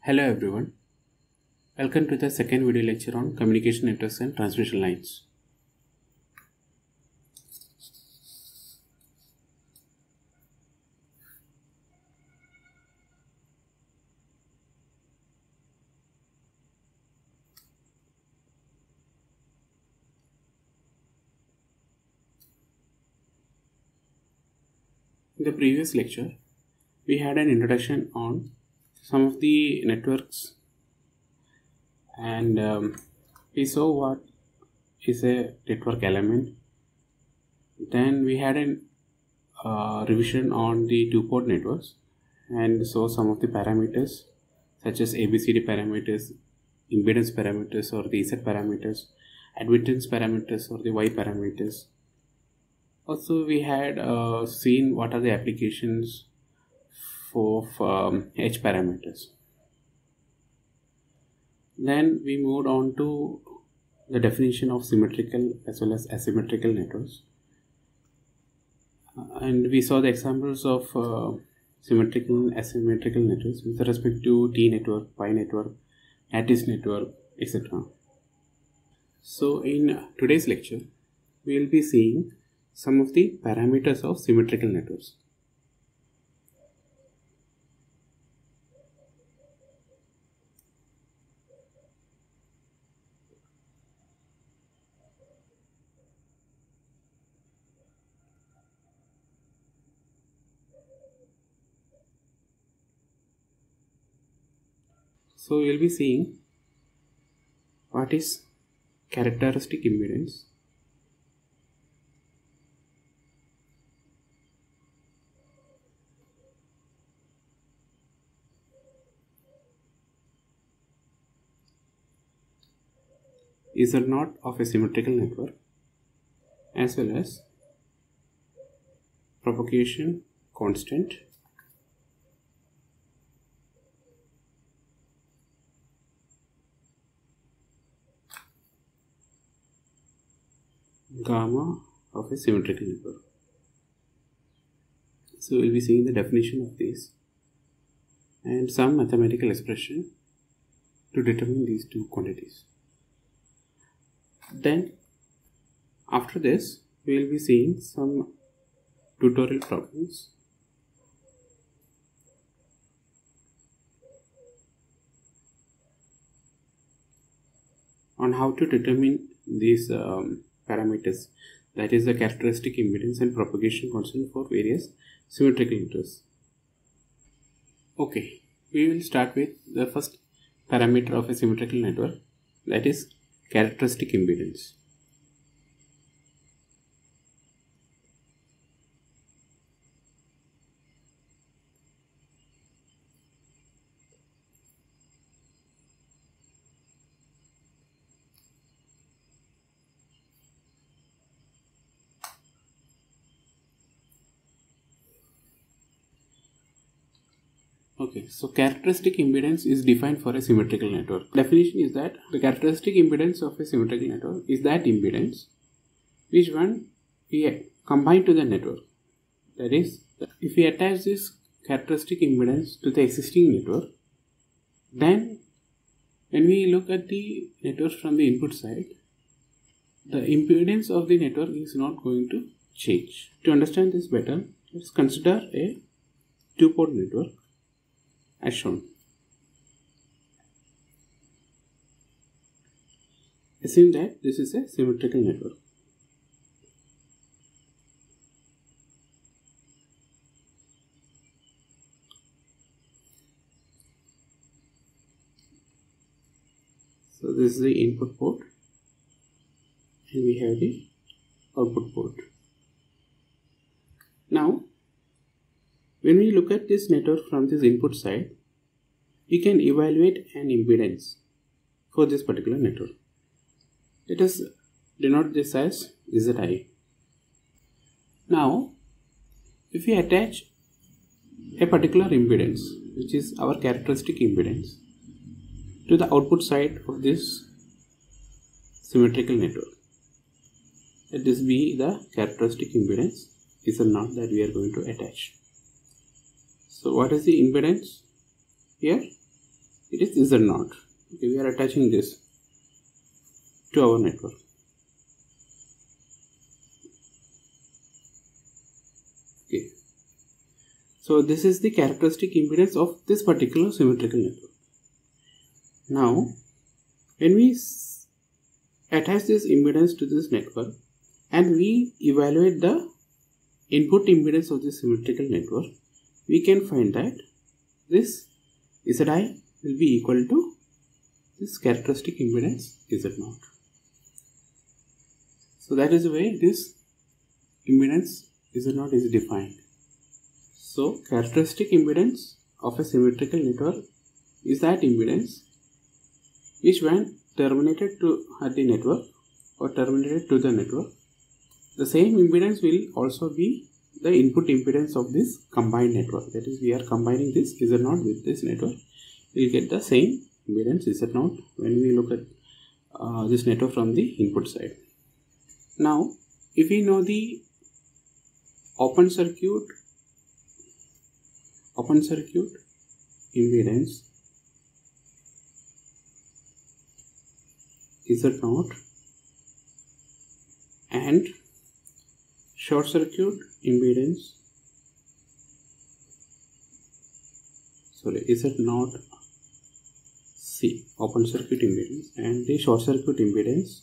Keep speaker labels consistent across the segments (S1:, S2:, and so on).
S1: Hello everyone, welcome to the second video lecture on communication networks and transmission lines. In the previous lecture, we had an introduction on some of the networks and we saw what is a network element. Then we had a revision on the two-port networks and saw some of the parameters such as ABCD parameters, impedance parameters or the Z parameters, admittance parameters or the Y parameters. Also, we had seen what are the applications for H parameters. Then we moved on to the definition of symmetrical as well as asymmetrical networks. And we saw the examples of symmetrical and asymmetrical networks with respect to T network, pi network, lattice network, etc. So in today's lecture, we will be seeing some of the parameters of symmetrical networks. So we will be seeing what is characteristic impedance, Z0 of a symmetrical network, as well as propagation constant, gamma of a symmetrical network. So we'll be seeing the definition of these and some mathematical expression to determine these two quantities. Then after this we will be seeing some tutorial problems on how to determine these parameters, that is the characteristic impedance and propagation constant for various symmetrical networks. Okay, we will start with the first parameter of a symmetrical network, that is characteristic impedance. Okay, so characteristic impedance is defined for a symmetrical network. Definition is that the characteristic impedance of a symmetrical network is that impedance which one we combine to the network. That is, if we attach this characteristic impedance to the existing network, then when we look at the network from the input side, the impedance of the network is not going to change. To understand this better, let's consider a two-port network as shown. Assume that this is a symmetrical network. So this is the input port and we have the output port. Now when we look at this network from this input side, we can evaluate an impedance for this particular network. Let us denote this as Zi. Now, if we attach a particular impedance, which is our characteristic impedance, to the output side of this symmetrical network, let this be the characteristic impedance Z0 that we are going to attach. So what is the impedance here? it is Z0. Okay, we are attaching this to our network. Okay, so this is the characteristic impedance of this particular symmetrical network. Now, when we attach this impedance to this network and we evaluate the input impedance of this symmetrical network, we can find that this Zi will be equal to this characteristic impedance Z0. So that is the way this impedance Z0 is defined. So characteristic impedance of a symmetrical network is that impedance which when terminated at the network or terminated to the network, the same impedance will also be the input impedance of this combined network. That is, we are combining this Z0 with this network. We will get the same impedance Z0 when we look at this network from the input side. Now, if we know the open circuit impedance Z0 and short circuit impedance Z0 C, open circuit impedance, and the short circuit impedance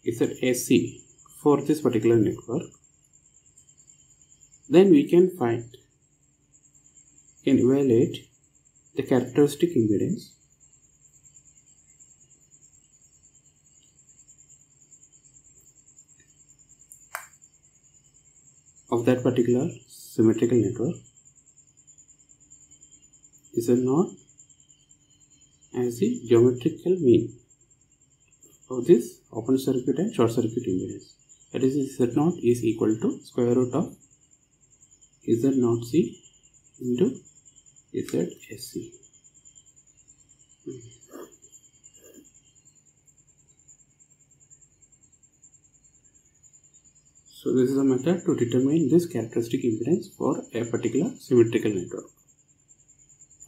S1: AC for this particular network, then we can evaluate the characteristic impedance of that particular symmetrical network Z0 as the geometrical mean of this open circuit and short circuit impedance. That is, Z0 is equal to square root of Z0C into ZSC. So this is a method to determine this characteristic impedance for a particular symmetrical network.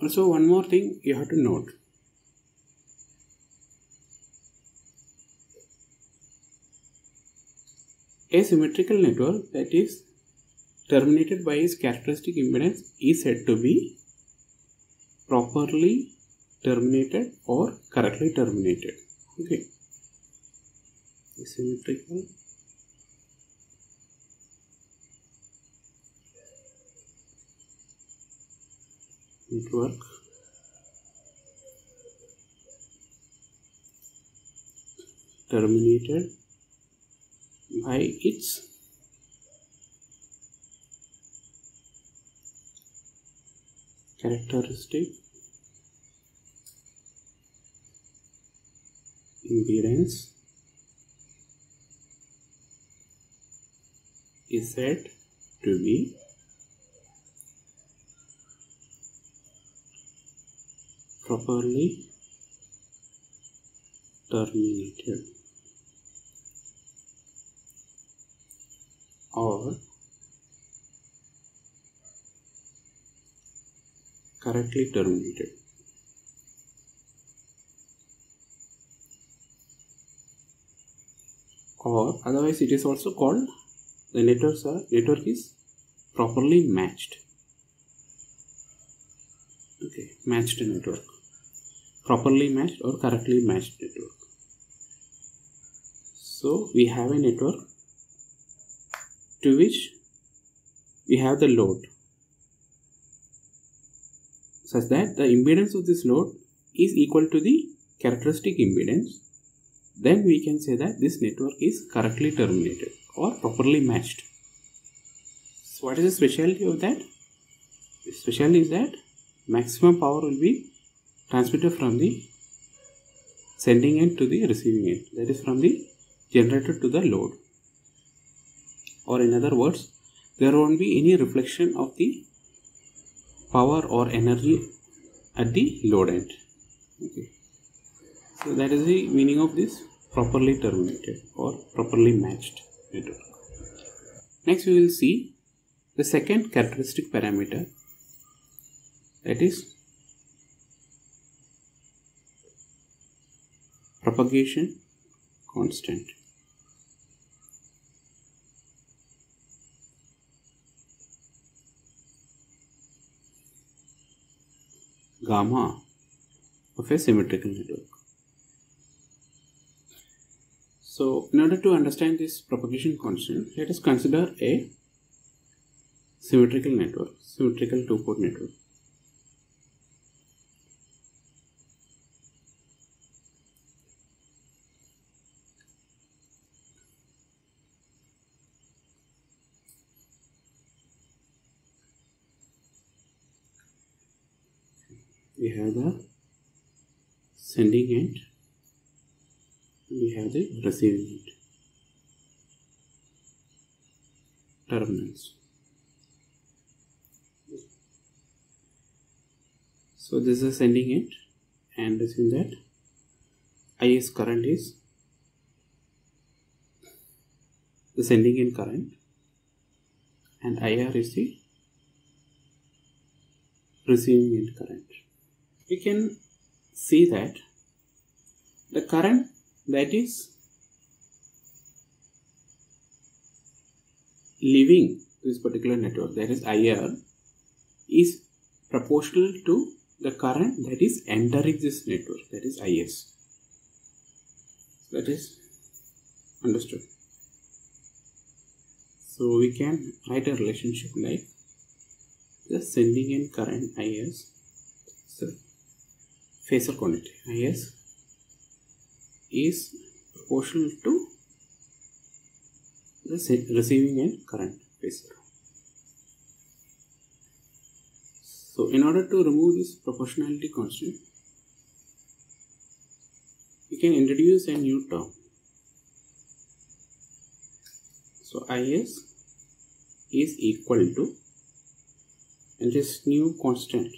S1: Also, one more thing you have to note. A symmetrical network that is terminated by its characteristic impedance is said to be properly terminated or correctly terminated. Okay. A symmetrical network terminated by its characteristic impedance is said to be properly terminated or correctly terminated. Or otherwise it is also called the network is properly matched. Okay, matched network. Properly matched or correctly matched network. So we have a network to which we have the load such that the impedance of this load is equal to the characteristic impedance. Then we can say that this network is correctly terminated or properly matched. So what is the specialty of that? The specialty is that maximum power will be transmitted from the sending end to the receiving end, that is from the generator to the load. Or in other words, there won't be any reflection of the power or energy at the load end. Okay. So that is the meaning of this properly terminated or properly matched network. Next we will see the second characteristic parameter, that is propagation constant. Gamma of a symmetrical network. So in order to understand this propagation constant, let us consider a symmetrical network, symmetrical two-port network. We have the sending end, we have the receiving end, terminals. So this is the sending end, and this in that IS current is the sending end current, and IR is the receiving end current. We can see that the current that is leaving this particular network, that is IR, is proportional to the current that is entering this network, that is IS. That is understood. So we can write a relationship like the sending end current IS, so phasor quantity IS is proportional to the receiving end current phasor. So in order to remove this proportionality constant, we can introduce a new term. So IS is equal to, and this new constant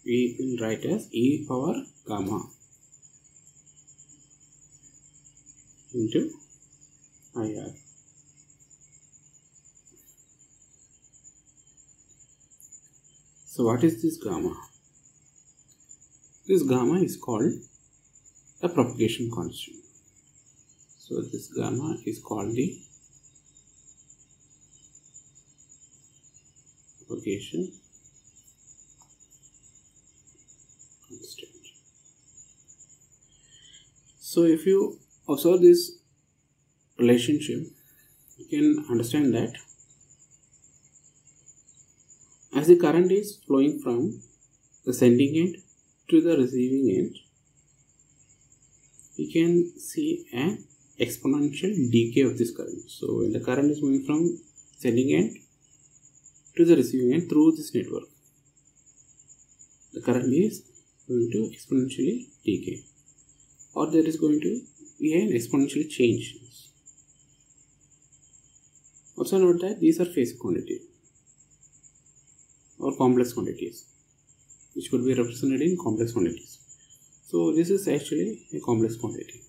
S1: we will write as e power gamma into IR. So what is this gamma? This gamma is called the propagation constant. So this gamma is called the propagation constant. So if you observe this relationship, you can understand that as the current is flowing from the sending end to the receiving end, we can see an exponential decay of this current. So when the current is moving from sending end to the receiving end through this network, the current is going to exponentially decay, or there is going to be an exponential change. Also note that these are phase quantity or complex quantities, which could be represented in complex quantities. So this is actually a complex quantity.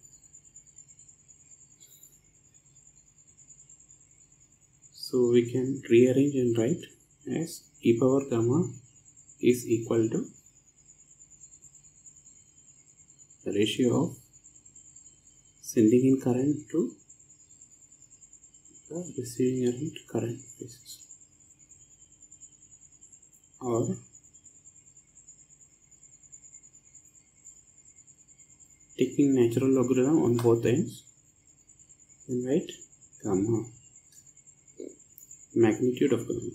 S1: So we can rearrange and write as e power gamma is equal to the ratio of sending in current to the receiving end current basis, or taking natural logarithm on both ends, then write gamma, magnitude of gamma,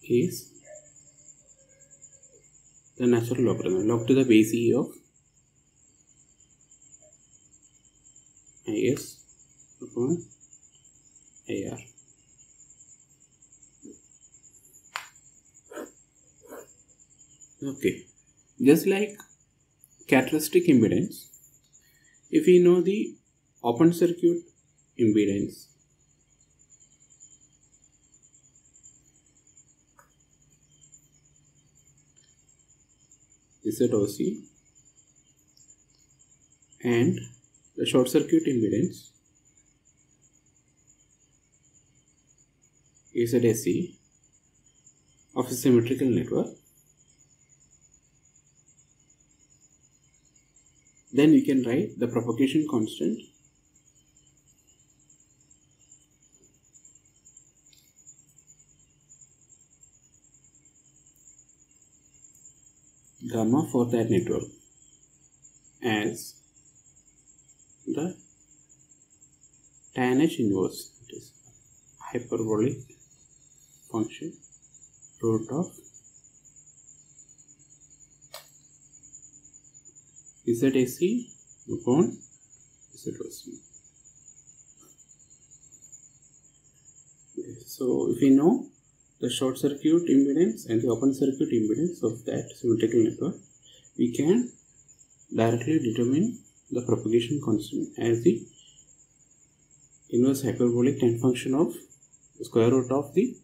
S1: is the natural logarithm, log to the base e of IS upon IR. Okay, just like characteristic impedance, if we know the open circuit impedance, ZOC, and the short circuit impedance ZSE, of a symmetrical network, then we can write the propagation constant gamma for that network as the tan h inverse, it is hyperbolic function root of ZAC upon ZOC. So if we know the short circuit impedance and the open circuit impedance of that symmetrical network, we can directly determine the propagation constant as the inverse hyperbolic tan function of the square root of the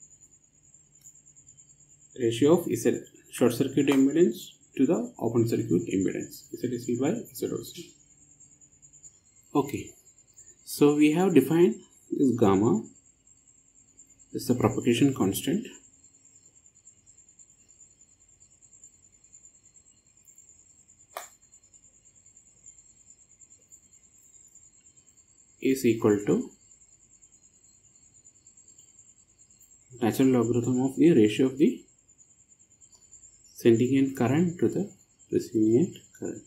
S1: ratio of Z short circuit impedance to the open circuit impedance, ZAC by ZOC. Okay, so we have defined this gamma. This is the propagation constant. Is equal to natural logarithm of the ratio of the sending end current to the receiving end current.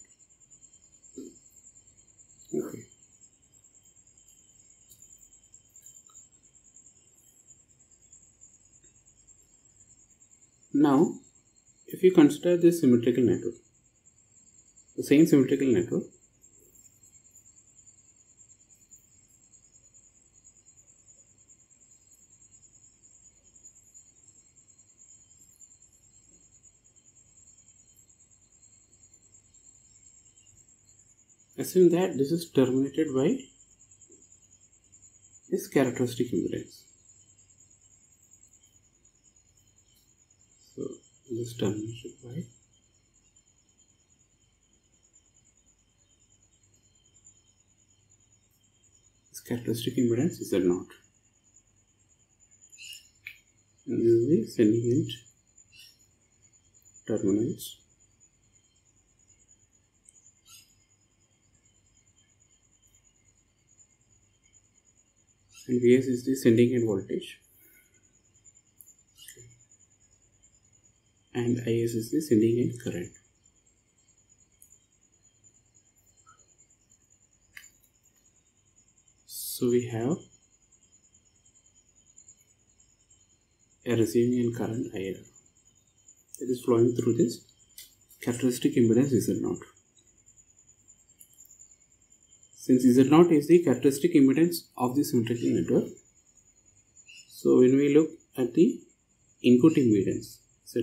S1: Okay. Now, if you consider this symmetrical network, the same symmetrical network, assume that this is terminated by this characteristic impedance. So this is terminated by this characteristic impedance is Z0. And this is the sending end terminals. And Vs is the sending end voltage, and Is is the sending end current. So we have a receiving end current IR that is flowing through this characteristic impedance Z0. Since Z0 is the characteristic impedance of the symmetrical network, so when we look at the input impedance Zi,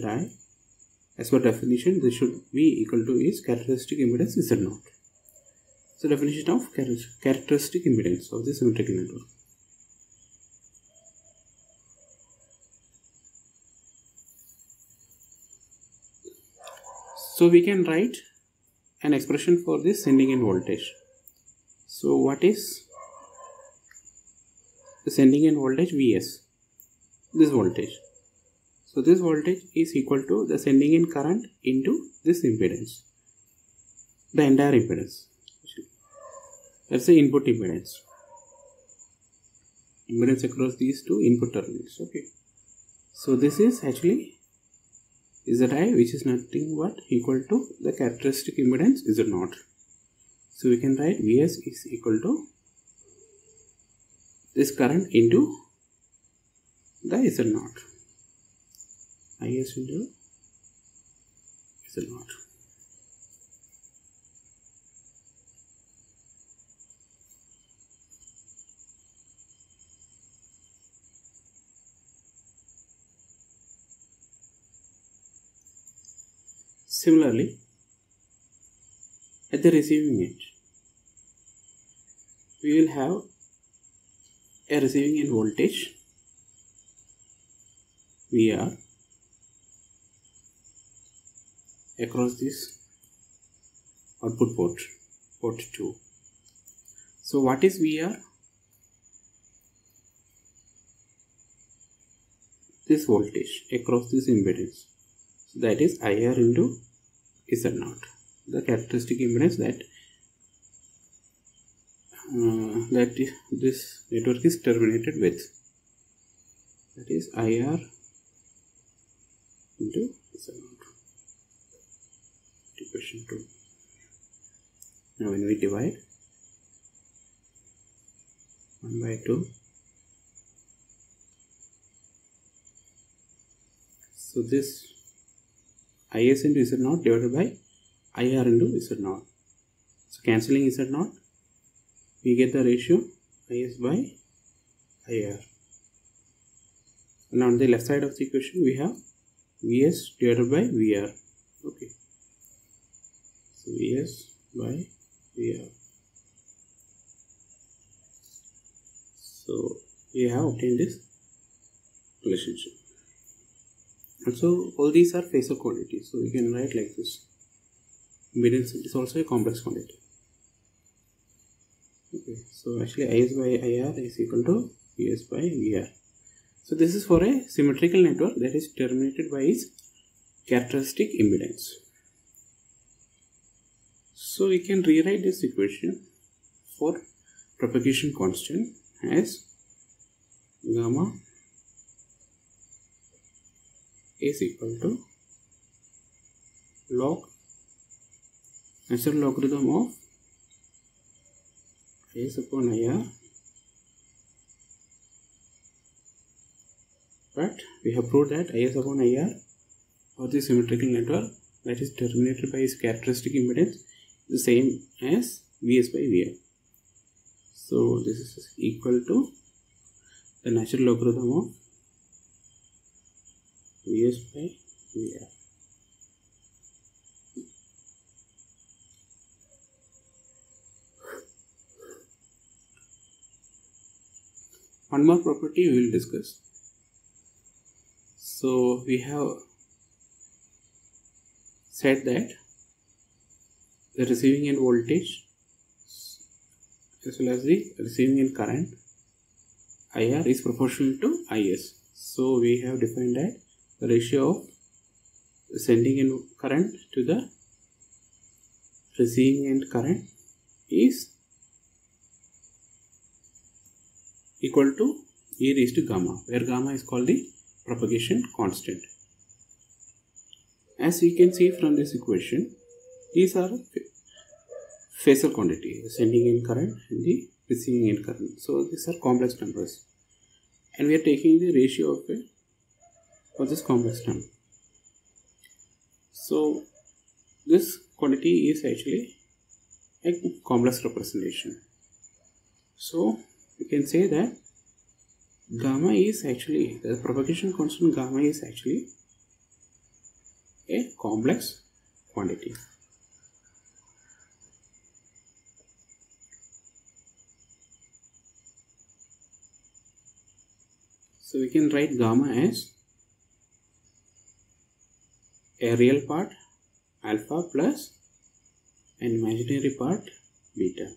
S1: as per definition, this should be equal to its characteristic impedance Z0. So definition of characteristic impedance of the symmetrical network. So we can write an expression for this sending end voltage. So what is the sending end voltage? Vs, this voltage. So this voltage is equal to the sending end current into this impedance, the entire impedance. That's the input impedance. Impedance across these two input terminals. Okay. So this is actually Zi, which is nothing but equal to the characteristic impedance Z0. So we can write Vs is equal to this current into the Z0. Is into Z0. Similarly, at the receiving end, we will have a receiving end voltage VR across this output port 2. So what is VR? this voltage across this impedance. So that is IR into Z0, the characteristic impedance that this network is terminated with. That is IR into Z0. Question 2. Now when we divide 1 by 2, so this IS into Z0 divided by IR into Z0. So cancelling Z0, we get the ratio IS by IR. And on the left side of the equation we have VS divided by VR. Okay. So VS by VR. So we have obtained this relationship. And so all these are phasor quantities. So we can write like this. Impedance is also a complex quantity. Okay. So actually IS by IR is equal to VS by VR. So this is for a symmetrical network that is terminated by its characteristic impedance. So we can rewrite this equation for propagation constant as gamma is equal to log natural logarithm of IS upon IR, but we have proved that IS upon IR for the symmetrical network that is terminated by its characteristic impedance the same as VS by VR. So this is equal to the natural logarithm of VS by VR. One more property we will discuss. So we have said that the receiving end voltage as well as the receiving end current IR is proportional to IS. So we have defined that the ratio of the sending end current to the receiving end current is equal to e raised to gamma, where gamma is called the propagation constant. As we can see from this equation, these are phasor quantity, the sending end current and the receiving end current. So these are complex numbers, and we are taking the ratio of this complex number. So this quantity is actually a complex representation. So we can say that gamma is actually, the propagation constant gamma is actually a complex quantity. So we can write gamma as a real part alpha plus an imaginary part beta.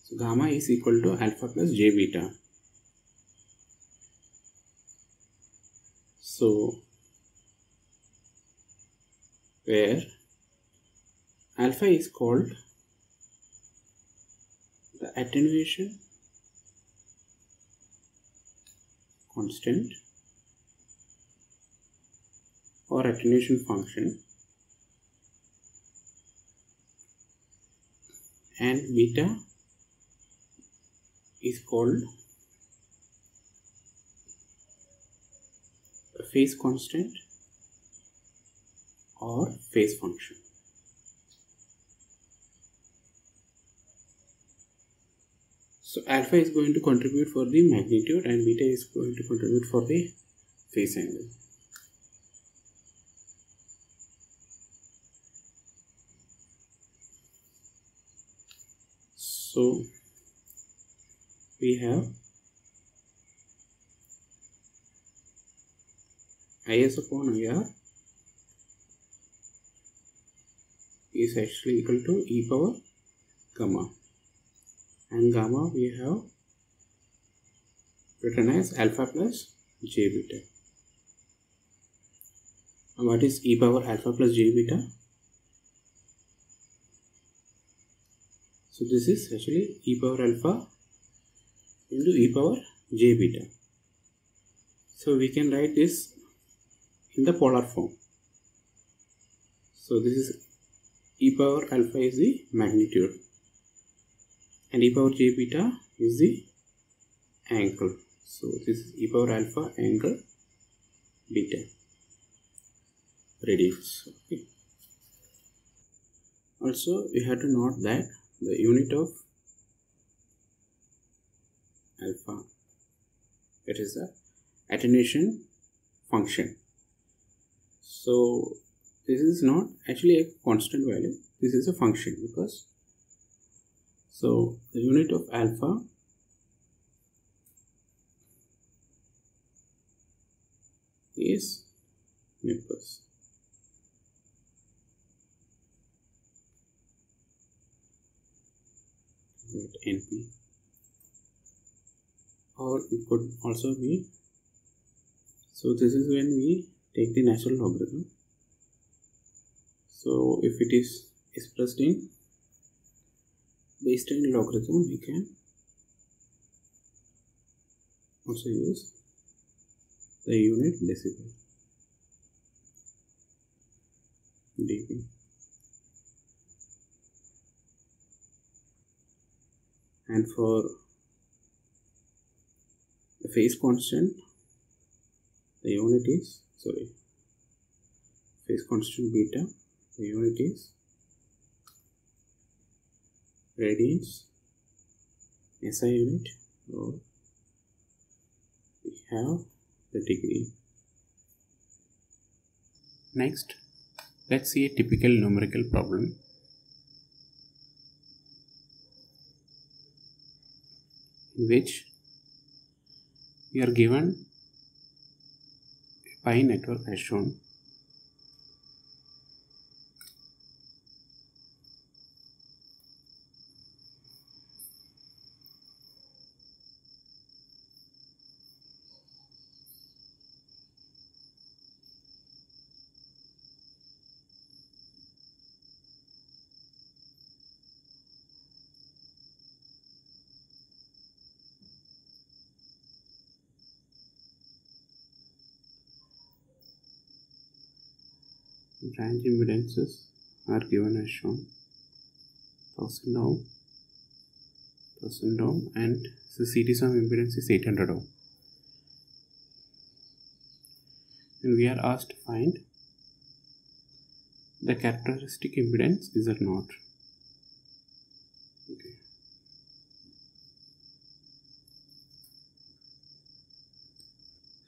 S1: So gamma is equal to alpha plus j beta. So where alpha is called the attenuation constant or attenuation function, and beta is called a phase constant or phase function. So alpha is going to contribute for the magnitude and beta is going to contribute for the phase angle. So we have IS upon IR is actually equal to e power gamma, and gamma we have written as alpha plus j beta. And what is e power alpha plus j beta? So this is actually e power alpha into e power j beta. So we can write this in the polar form. So this is e power alpha is the magnitude and e power j beta is the angle. So this is e power alpha angle beta radians. Okay. Also we have to note that the unit of alpha, that is the attenuation function. So this is not actually a constant value, this is a function, because so the unit of alpha is nepers. NP, or it could also be, so this is when we take the natural logarithm. So if it is expressed in base 10 logarithm, we can also use the unit decibel, dB. And for the phase constant, the unit is, phase constant beta, the unit is radians, SI unit, or we have the degree. Next, let's see a typical numerical problem. In which we are given a pi network as shown. Branch impedances are given as shown, 1000 ohm, 1000 ohm, and the series of impedance is 800 ohm. And we are asked to find the characteristic impedance Z0. Okay.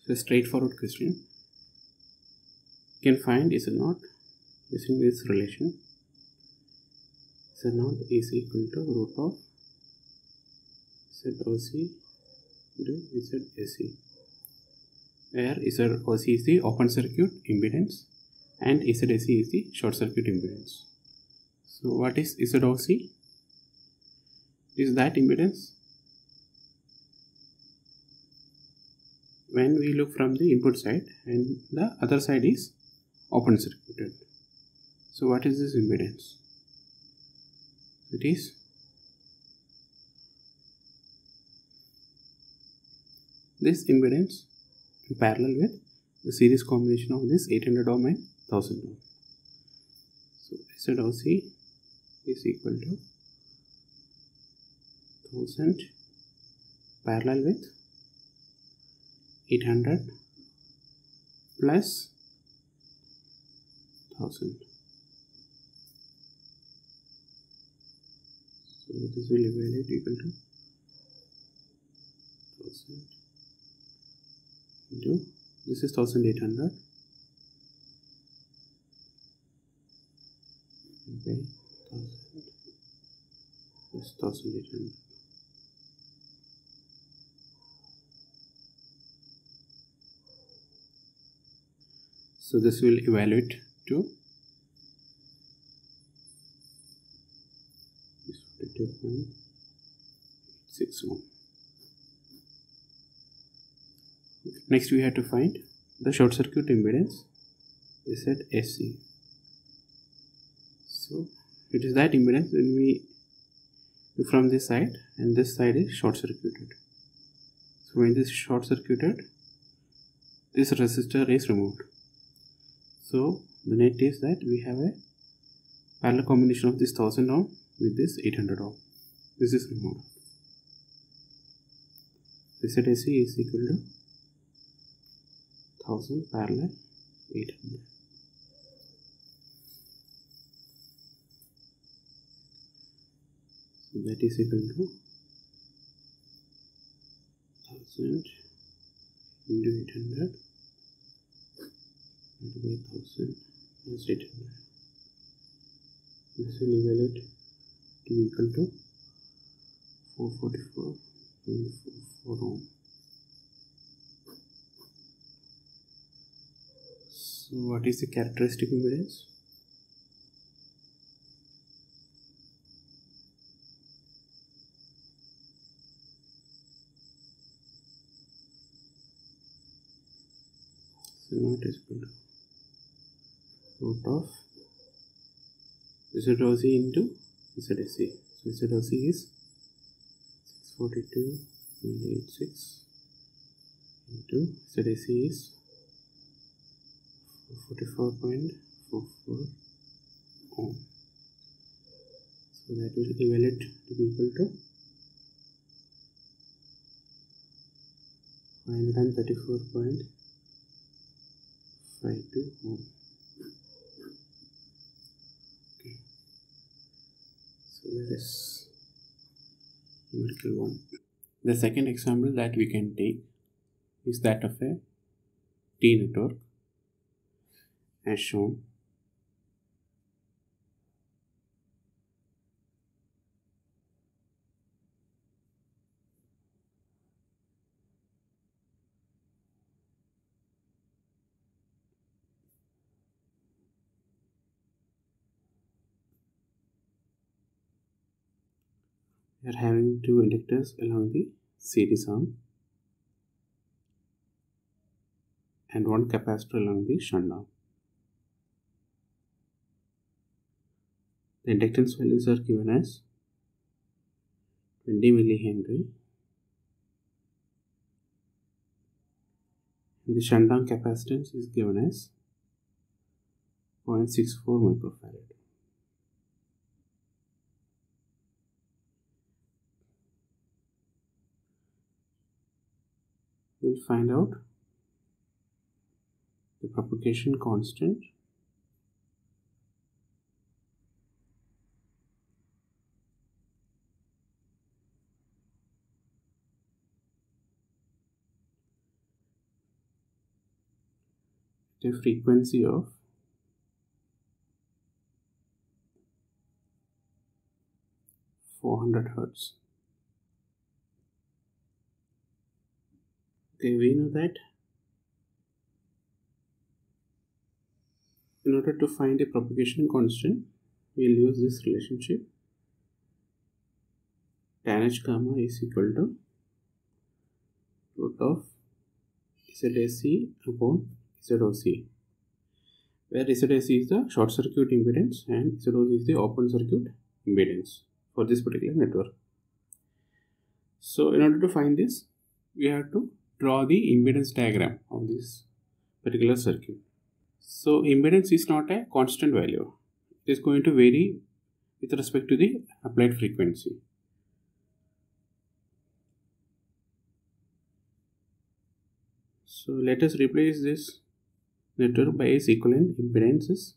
S1: So straightforward question. You can find Z0 using this relation. Z0 is equal to root of ZOC into ZSE, where ZOC is the open circuit impedance and ZSE is the short circuit impedance. So what is ZOC? Is that impedance when we look from the input side and the other side is open circuited. So what is this impedance? It is this impedance in parallel with the series combination of this 800 ohm and 1000 ohm. So ZOC is equal to 1000 parallel with 800 plus 1000. So this will evaluate equal to 1000 into, this is 1800 by 1000 plus 1800. So this will evaluate to 42.86 ohm. Next we have to find the short circuit impedance is at SC. So it is that impedance when we do from this side, and this side is short circuited. So when this is short circuited, this resistor is removed. So the net is that we have a parallel combination of this 1000 ohm with this 800 ohm. This is removed. So ZSC is equal to 1000 parallel 800. So that is equal to 1000 into 800 divided by 1000 plus 800. This will evaluate to be equal to 444.44 ohm. So what is the characteristic impedance? So not is equal to root of ZOC into ZSC. So ZOC is 642.86 into ZSC is 44.44 ohm. So that will evaluate to be equal to 534.52 ohm. Okay, so that is numerical 1. The second example that we can take is that of a T network as shown. We are having two inductors along the series arm and one capacitor along the shunt arm. The inductance values are given as 20 millihenry and the shunt arm capacitance is given as 0.64 microfarad. We will find out the propagation constant at a frequency of 400 Hz. Okay, we know that in order to find a propagation constant, we will use this relationship. Tan H gamma is equal to root of ZSC upon ZOC, where ZSC is the short circuit impedance and ZOC is the open circuit impedance for this particular network. So in order to find this, we have to draw the impedance diagram of this particular circuit. So impedance is not a constant value. It is going to vary with respect to the applied frequency. So let us replace this network by its equivalent impedances.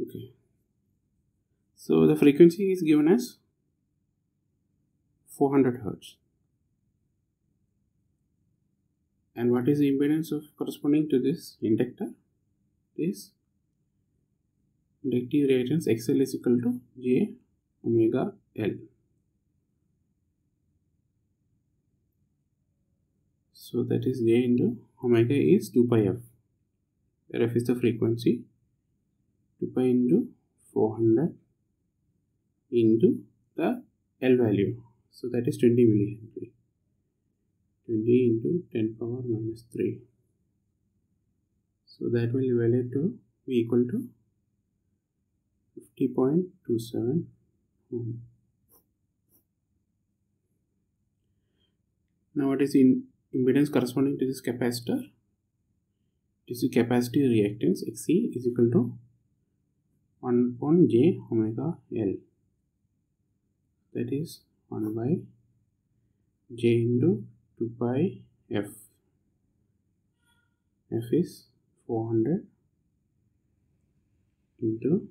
S1: Okay. So the frequency is given as 400 Hz. And what is the impedance of corresponding to this inductor? Is inductive reactance XL is equal to J omega L. So that is J into omega is 2 pi F, where F is the frequency, 2 pi into 400 into the L value. So that is 20 millihenry. 20 into 10 power minus 3. So that will evaluate to be equal to 50.27 ohm. Now what is in impedance corresponding to this capacitor? This is capacitive reactance Xc is equal to 1 upon J omega L. That is 1 by J into 2 pi F. F is 400 into,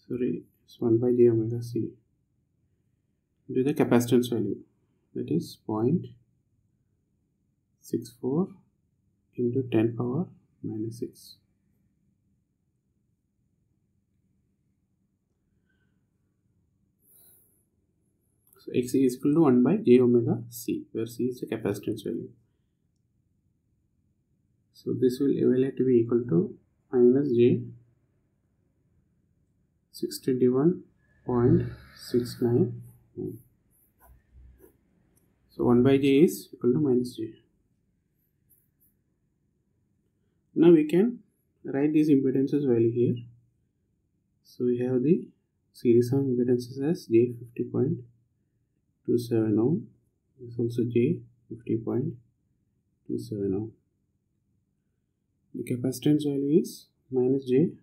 S1: it's 1 by J omega C into the capacitance value, that is 0.64 into 10 power minus 6. So X is equal to 1 by J omega C, where C is the capacitance value. So this will evaluate to be equal to minus J 621.69. So 1 by J is equal to minus J. Now we can write these impedances value here. So we have the series of impedances as J 50.27 ohm. This is also J 50.27 ohm. The capacitance value is minus J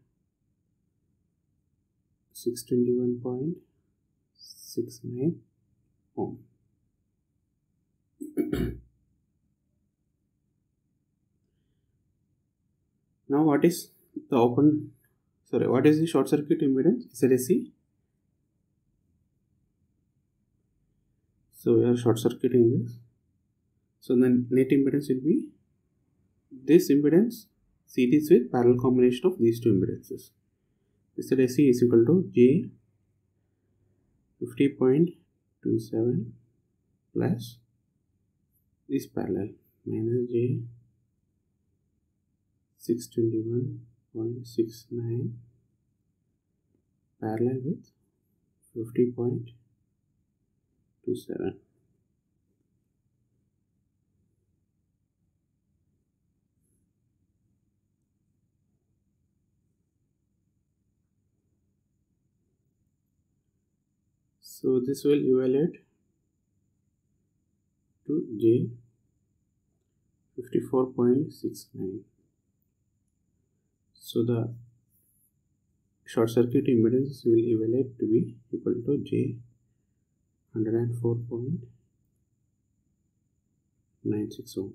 S1: 621.69 ohm. Now what is the short circuit impedance? ZSC. So we are short circuiting this. So the net impedance will be this impedance series with parallel combination of these two impedances. ZSC is equal to J 50.27 plus this parallel minus J 621.69 parallel with 50.27. So this will evaluate to J 54.69. So the short circuit impedance will evaluate to be equal to J 104.96 ohm.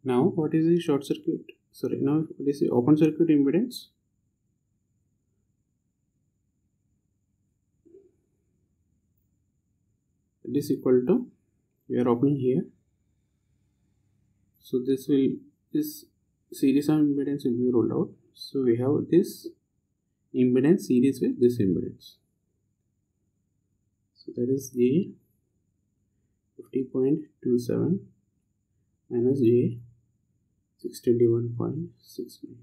S1: Now what is the short circuit? Now what is the open circuit impedance? It is equal to, we are opening here. So this series of impedance will be rolled out. So we have this impedance series with this impedance. So that is J 50.27 minus J 621.69.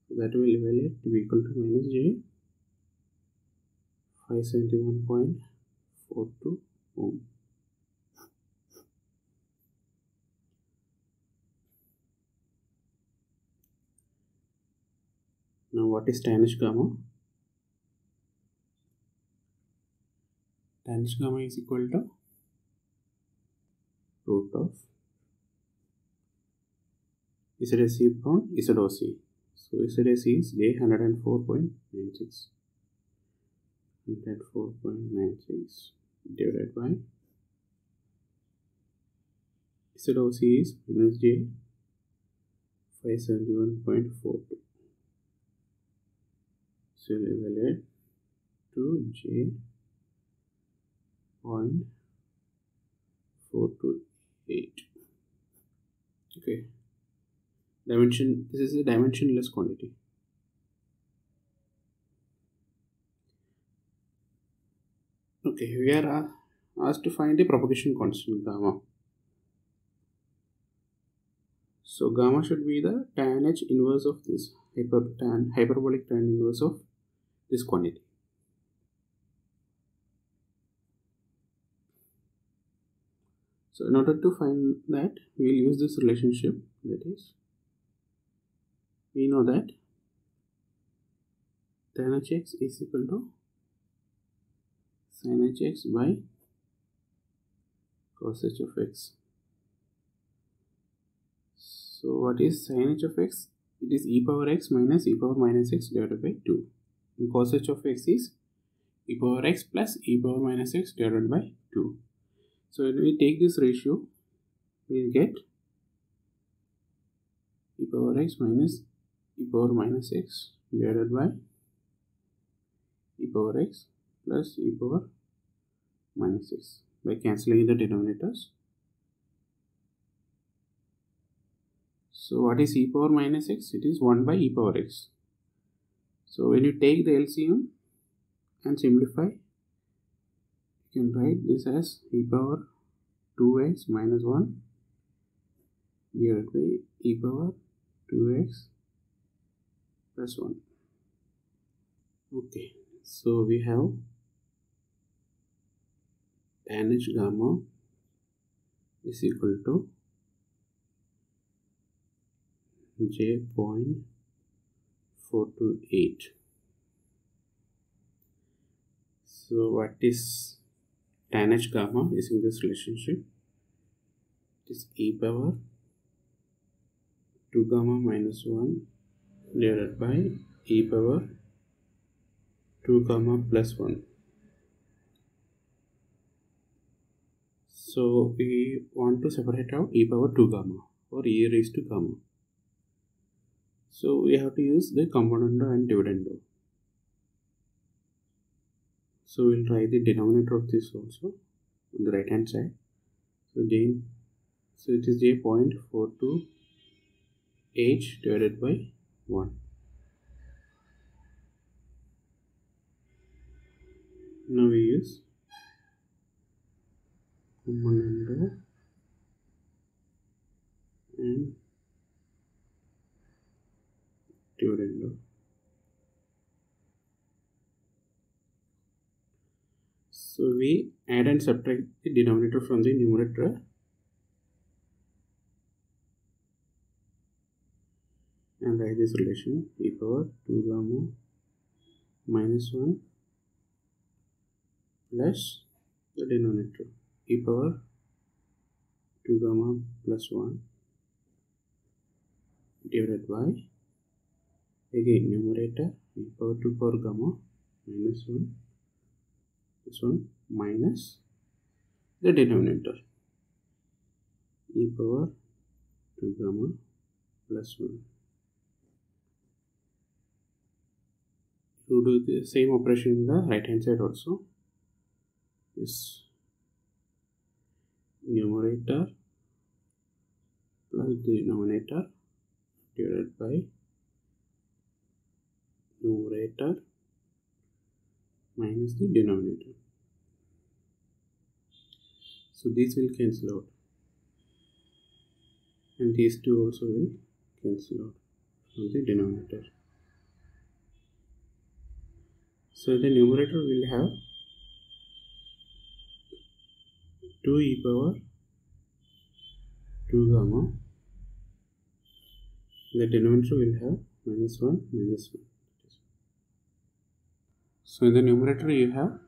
S1: So that will evaluate to be equal to minus J 571.42 ohm. Now what is tan H gamma? Tan H gamma is equal to root of ZSC upon ZOC. So ZSC is J 104.96. 104.96 divided by ZOC is minus J 571.42. So evaluate to J 0.42 4 to 8. Okay, dimension, this is a dimensionless quantity. Okay, we are asked to find the propagation constant gamma. So gamma should be the tan h inverse of this hyperbolic tan inverse of this quantity. So in order to find that, we will use this relationship, that is, we know that tan hx is equal to sin hx by cos h of x. So what is sin h of x? It is e power x minus e power minus x divided by 2. And cos h of x is e power x plus e power minus x divided by 2. So when we take this ratio, we will get e power x minus e power minus x divided by e power x plus e power minus x by cancelling the denominators. So what is e power minus x? It is 1 by e power x. So when you take the LCM and simplify, you can write this as e power 2x minus 1 divided by e power 2x plus 1. Okay, so we have tan h gamma is equal to j.428. So what is tan h gamma is in this relationship? It is e power 2 gamma minus 1 divided by e power 2 gamma plus 1. So we want to separate out e power 2 gamma or e raised to gamma. So we have to use the componendo and dividendo. So we'll write the denominator of this also on the right hand side. So it is j.42h divided by 1. Now we use componendo and dividendo. So we add and subtract the denominator from the numerator and write this relation e power 2 gamma minus 1 plus the denominator e power 2 gamma plus 1 divided by, again numerator e power 2 power gamma minus 1, this one minus the denominator e power 2 gamma plus 1. You do the same operation in the right hand side also. This numerator plus denominator divided by numerator minus the denominator. So these will cancel out and these two also will cancel out from the denominator. So the numerator will have 2 e power 2 gamma. The denominator will have minus 1 minus 1. So in the numerator you have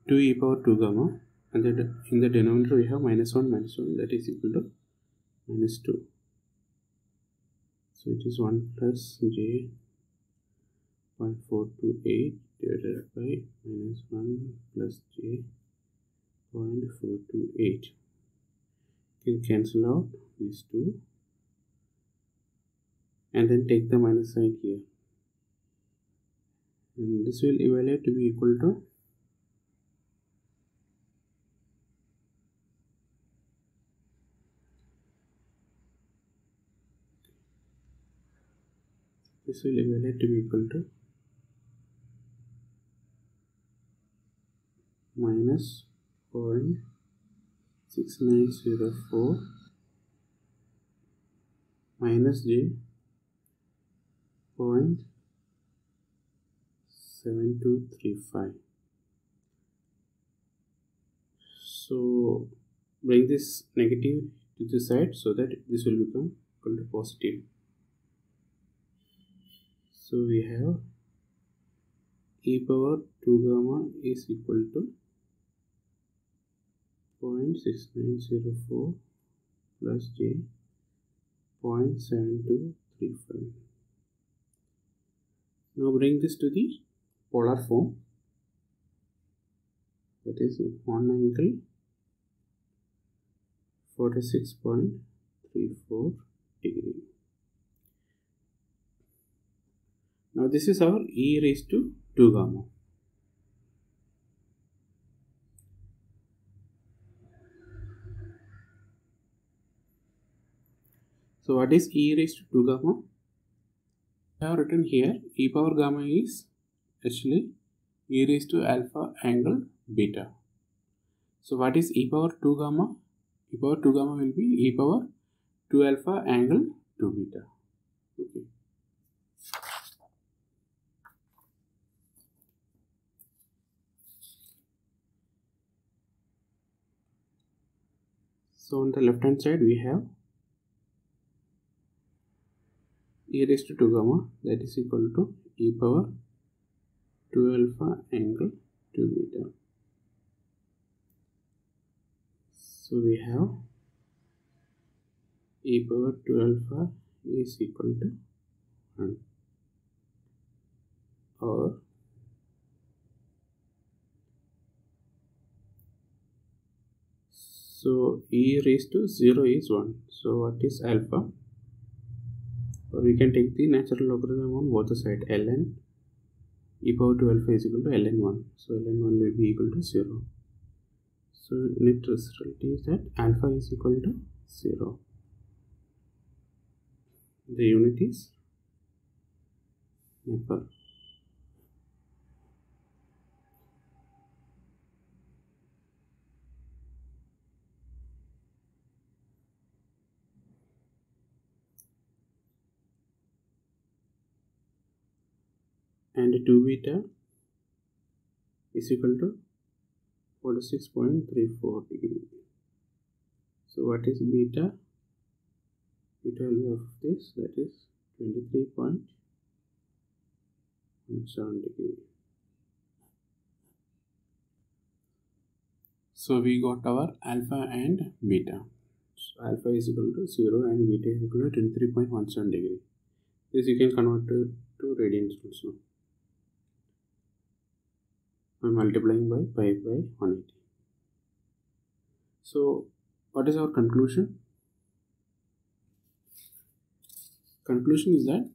S1: 2 e power 2 gamma and in the denominator we have minus 1 minus 1, that is equal to minus 2. So it is 1 plus j.428 divided by minus 1 plus j.428. You can cancel out these two and then take the minus sign here, and this will evaluate to be equal to This will evaluate to be equal to minus 0.6904 minus J 0.7235. So bring this negative to the side so that this will become equal to positive. So we have e power 2 gamma is equal to 0.6904 plus J 0.7235. Now bring this to the polar form, that is 1 angle 46.34 degree. Now this is our e raised to 2 gamma. So what is e raised to 2 gamma? I have written here e power gamma is actually e raised to alpha angle beta. So what is e power 2 gamma? E power 2 gamma will be e power 2 alpha angle 2 beta. Okay. So on the left hand side we have e raised to 2 gamma, that is equal to e power 2 alpha angle 2 beta. So we have e power 2 alpha is equal to 1, or so e raised to 0 is 1. So what is alpha? Or we can take the natural logarithm on both the side. Ln e power 2 alpha is equal to ln 1. So ln 1 will be equal to 0. So net result is that alpha is equal to 0. The unit is neper. And 2 beta is equal to 46.34 degree. So what is beta? Beta will be of this, that is 23.17 degree. So we got our alpha and beta. So alpha is equal to 0 and beta is equal to 23.17 degree. This you can convert to radians also by multiplying by pi by 180. So what is our conclusion? Conclusion is that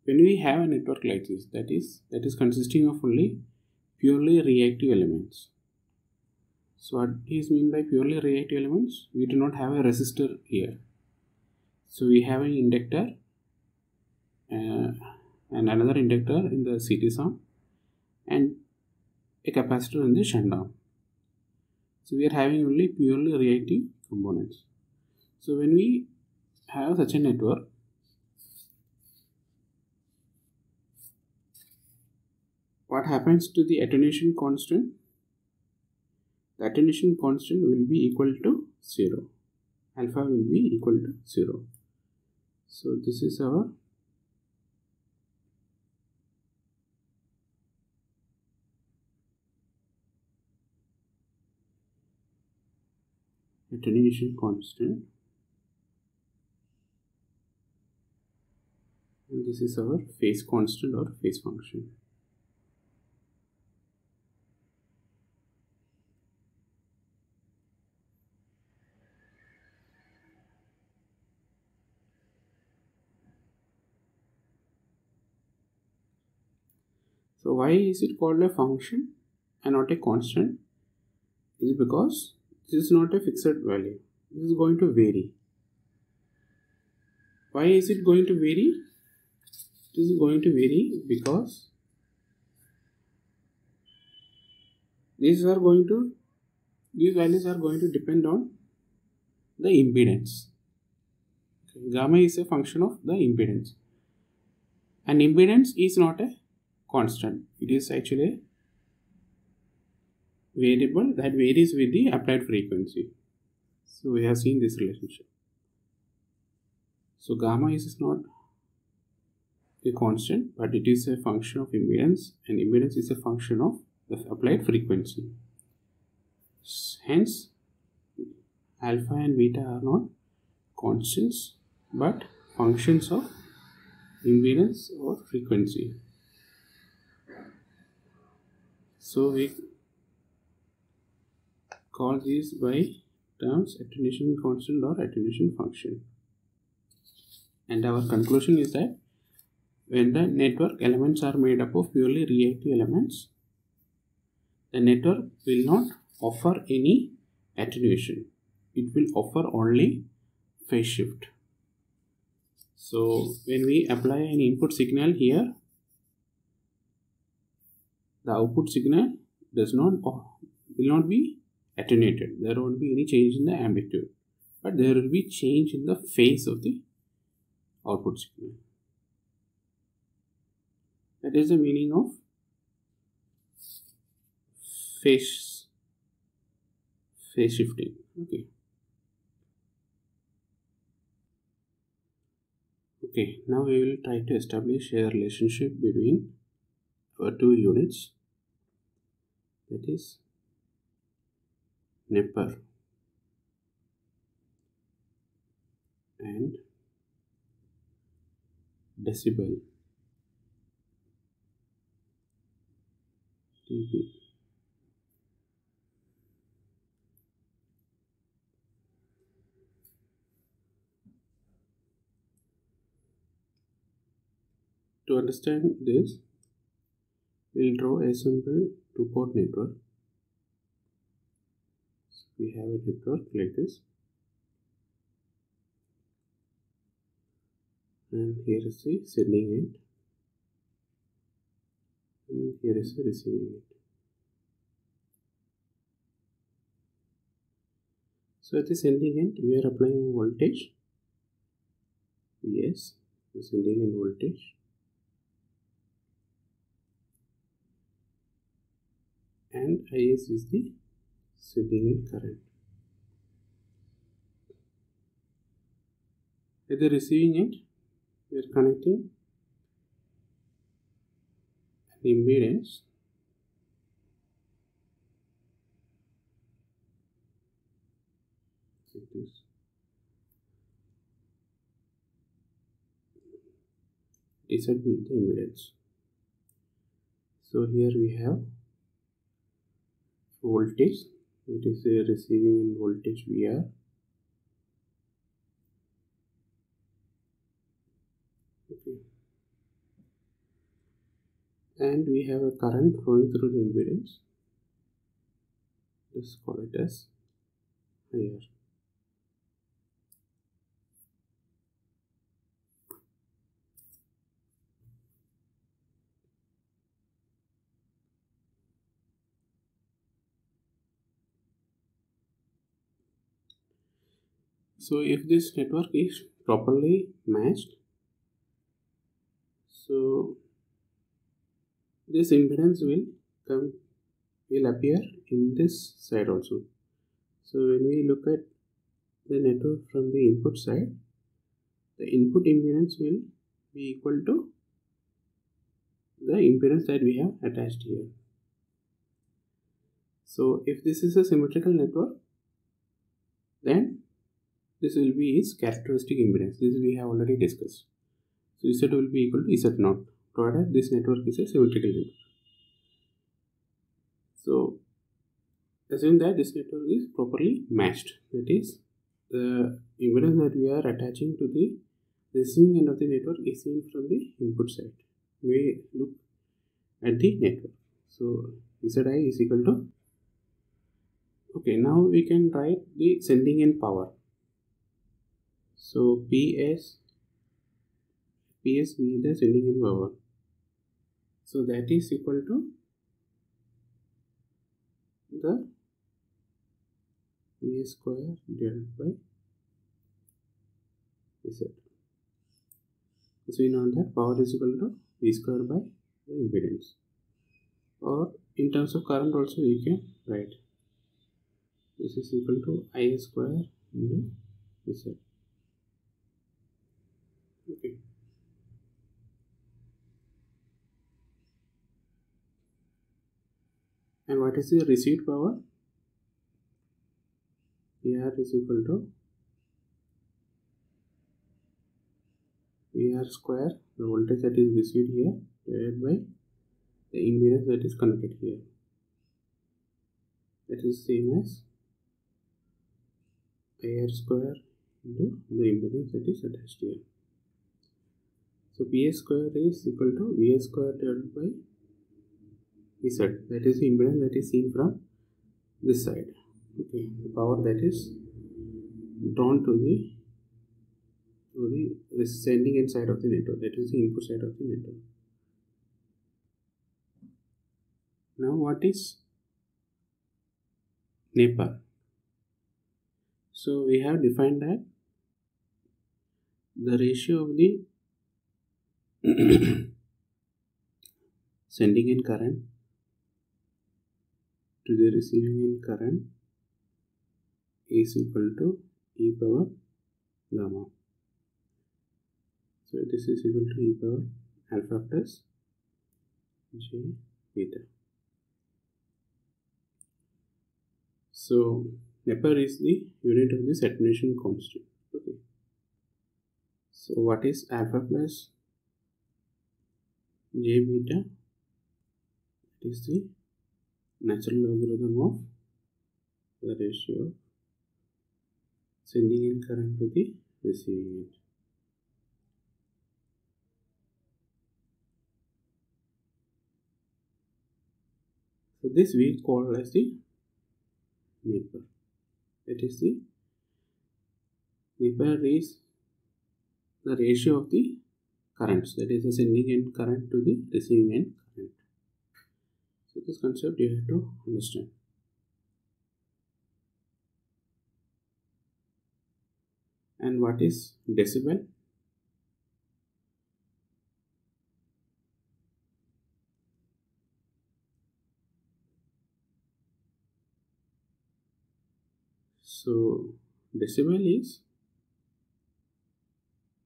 S1: when we have a network like this, that is consisting of only purely reactive elements. So what is mean by purely reactive elements? We do not have a resistor here. So we have an inductor and another inductor in the series arm and a capacitor in the shunt arm. So we are having only purely reactive components. So when we have such a network, what happens to the attenuation constant? The attenuation constant will be equal to 0. Alpha will be equal to 0. So this is our attenuation constant, and this is our phase constant or phase function. So why is it called a function and not a constant? Is because this is not a fixed value. This is going to vary. Why is it going to vary? This is going to vary because these values are going to depend on the impedance. Okay. Gamma is a function of the impedance, and impedance is not a constant. It is actually a variable that varies with the applied frequency. So we have seen this relationship. So gamma is not a constant, but it is a function of impedance, and impedance is a function of the applied frequency. Hence, alpha and beta are not constants but functions of impedance or frequency. So we call these by terms attenuation constant or attenuation function. And our conclusion is that when the network elements are made up of purely reactive elements, the network will not offer any attenuation. It will offer only phase shift. So when we apply an input signal here, the output signal will not be attenuated. There won't be any change in the amplitude, but there will be change in the phase of the output signal. That is the meaning of phase shifting. Okay, now we will try to establish a relationship between our two units, that is neper and decibel dB. To understand this, we will draw a simple two-port network. So we have a network like this, and here is the sending end, and here is the receiving end. So at the sending end, we are applying a voltage Vs, the sending end voltage, and Is is the sending end current. At the receiving end, we are connecting an impedance like this. Is with the impedance. So here we have voltage, it is a receiving end voltage VR, okay, and we have a current flowing through the impedance. Let's call it as IR. So if this network is properly matched, so this impedance will appear in this side also. So when we look at the network from the input side, the input impedance will be equal to the impedance that we have attached here. So if this is a symmetrical network, then this will be its characteristic impedance. This we have already discussed. So Z will be equal to Z0, provided this network is a symmetrical network. So assume that this network is properly matched. That is, the impedance that we are attaching to the receiving end of the network is seen from the input side. We look at the network. So Zi is equal to, okay, now we can write the sending end power. So Ps PS be the sending end power. So that is equal to the V square divided by Z. So we know that power is equal to V square by the impedance. Or in terms of current also we can write this is equal to I square into Z. Okay. And what is the received power? PR is equal to VR square, the voltage that is received here, divided by the impedance that is connected here. That is same as IR square into the impedance that is attached here. So PS square is equal to VS square divided by Z. That is the impedance that is seen from this side. Okay, the power that is drawn to the sending end side of the network, that is the input side of the network. Now what is neper? So we have defined that the ratio of the sending end current to the receiving end current is equal to e power gamma. So this is equal to e power alpha plus j beta. So neper is the unit of this attenuation constant. Okay. So what is alpha plus j beta? It is the natural logarithm of the ratio of sending end current to the receiving end. So this we call as the neper. That is the neper is the ratio of the currents, that is the sending end current to the receiving end current. So this concept you have to understand. And what is decibel? So decibel is,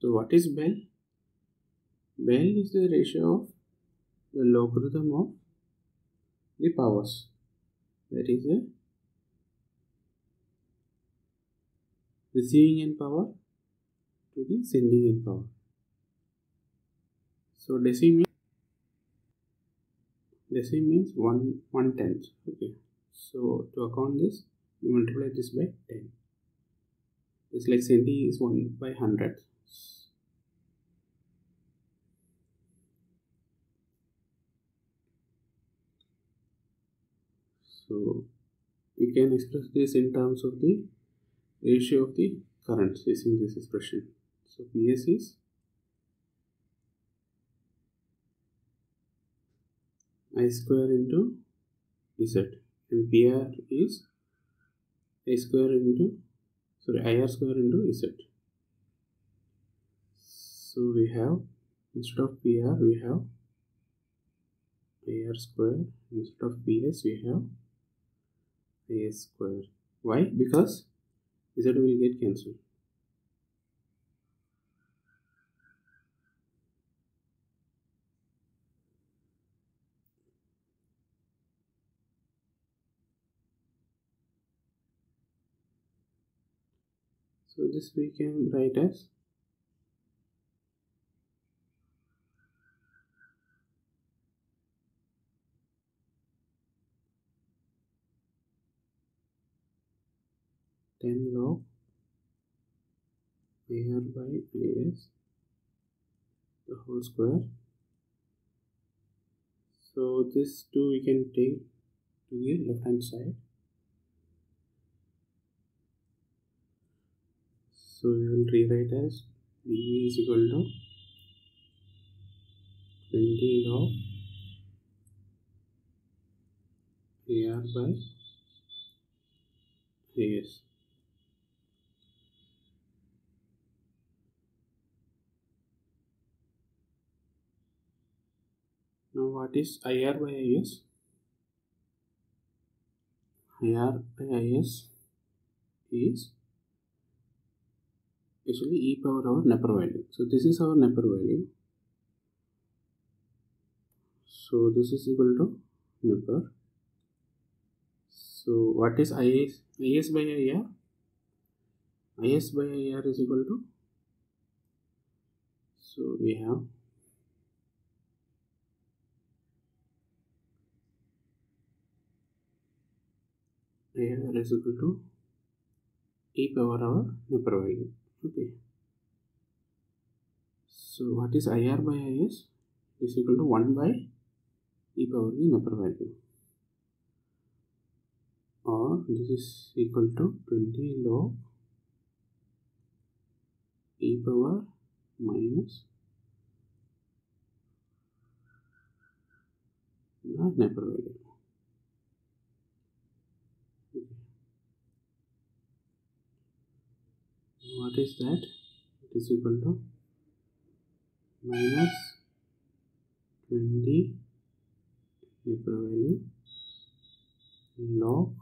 S1: so what is bell? Bell is the ratio of the logarithm of the powers, that is the receiving end power to the sending end power. So decim means 1/10. Okay. So to account this, you multiply this by 10. It's like centi is 1/100. So we can express this in terms of the ratio of the currents using this expression. So PS is I square into Z, and PR is I square into, IR square into Z. So we have, instead of PR we have IR square, instead of PS we have IS square. Why? Because Z will get cancelled. So this we can write as ten log IR by IS the whole square. So this 2 we can take to the left hand side. So we will rewrite as dV is equal to 20 log AR by AS. Now what is IR by IS? IR by IS is actually e power our neper value. So this is our neper value. So this is equal to neper. So what is IS? IS by IR? IS by IR is equal to, so we have IR is equal to e power our neper value. Okay. So what is IR by IS? Is equal to 1 by e power the neper value. Or this is equal to 20 log e power minus the neper value. Okay. What is that? It is equal to minus 20 neper value log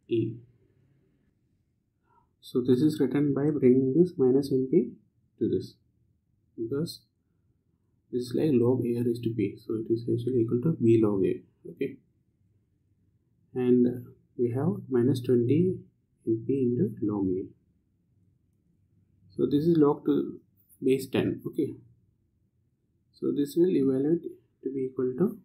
S1: e. So this is written by bringing this minus np to this, because this is like log a raised to b, so it is actually equal to b log a. Okay, and we have minus 20 np into log a. So this is log to base 10. Okay, so this will evaluate to be equal to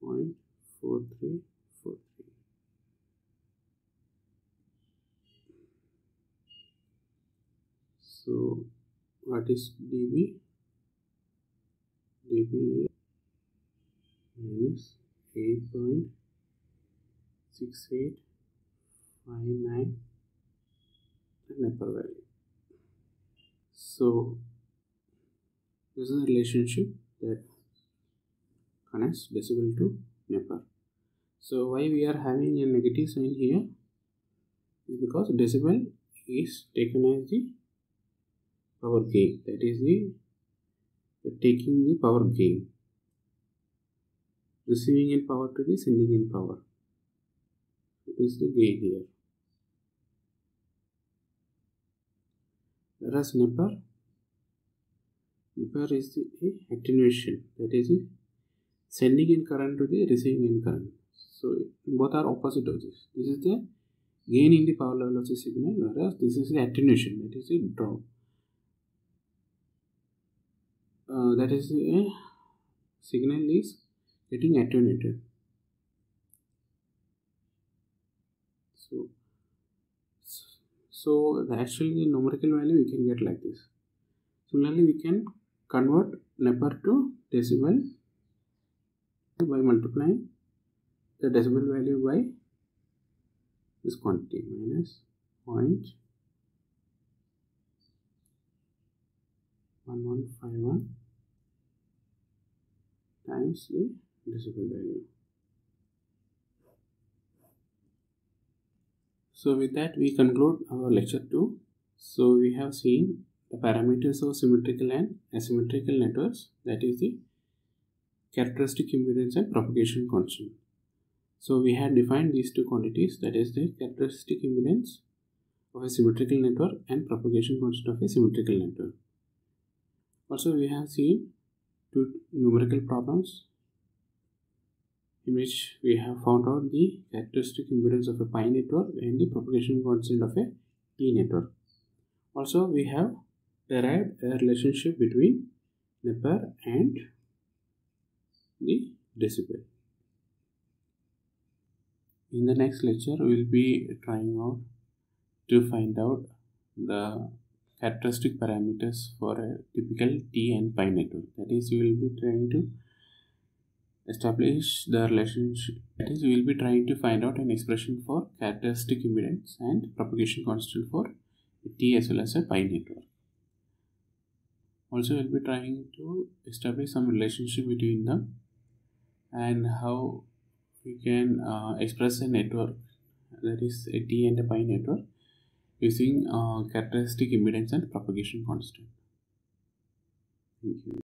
S1: 0.4343. So what is dB? dB minus 8.6859 neper value. So this is a relationship that connects decibel to neper. So why we are having a negative sign here is because decibel is taken as the power gain, that is the taking the power gain, receiving in power to the sending in power. It is the gain here. Whereas neper is the attenuation, that is the sending in current to the receiving in current. So both are opposite of this. This is the gain in the power level of the signal, whereas this is the attenuation, that is the drop. That is the signal is getting attenuated. So the actually numerical value we can get like this. Similarly, we can convert neper to decibel by multiplying the decibel value by this quantity minus 0.1151 times the decibel value. So with that we conclude our lecture 2. So we have seen the parameters of symmetrical and asymmetrical networks, that is the characteristic impedance and propagation constant. So we had defined these two quantities, that is the characteristic impedance of a symmetrical network and propagation constant of a symmetrical network. Also we have seen two numerical problems in which we have found out the characteristic impedance of a pi network and the propagation constant of a T network. Also we have derived a relationship between neper and the decibel. In the next lecture we will be trying out to find out the characteristic parameters for a typical T and pi network. That is, we will be trying to establish the relationship, that is, we will be trying to find out an expression for characteristic impedance and propagation constant for T as well as a pi network. Also, we'll be trying to establish some relationship between them and how we can express a network, that is a T and a pi network, using characteristic impedance and propagation constant. Thank you.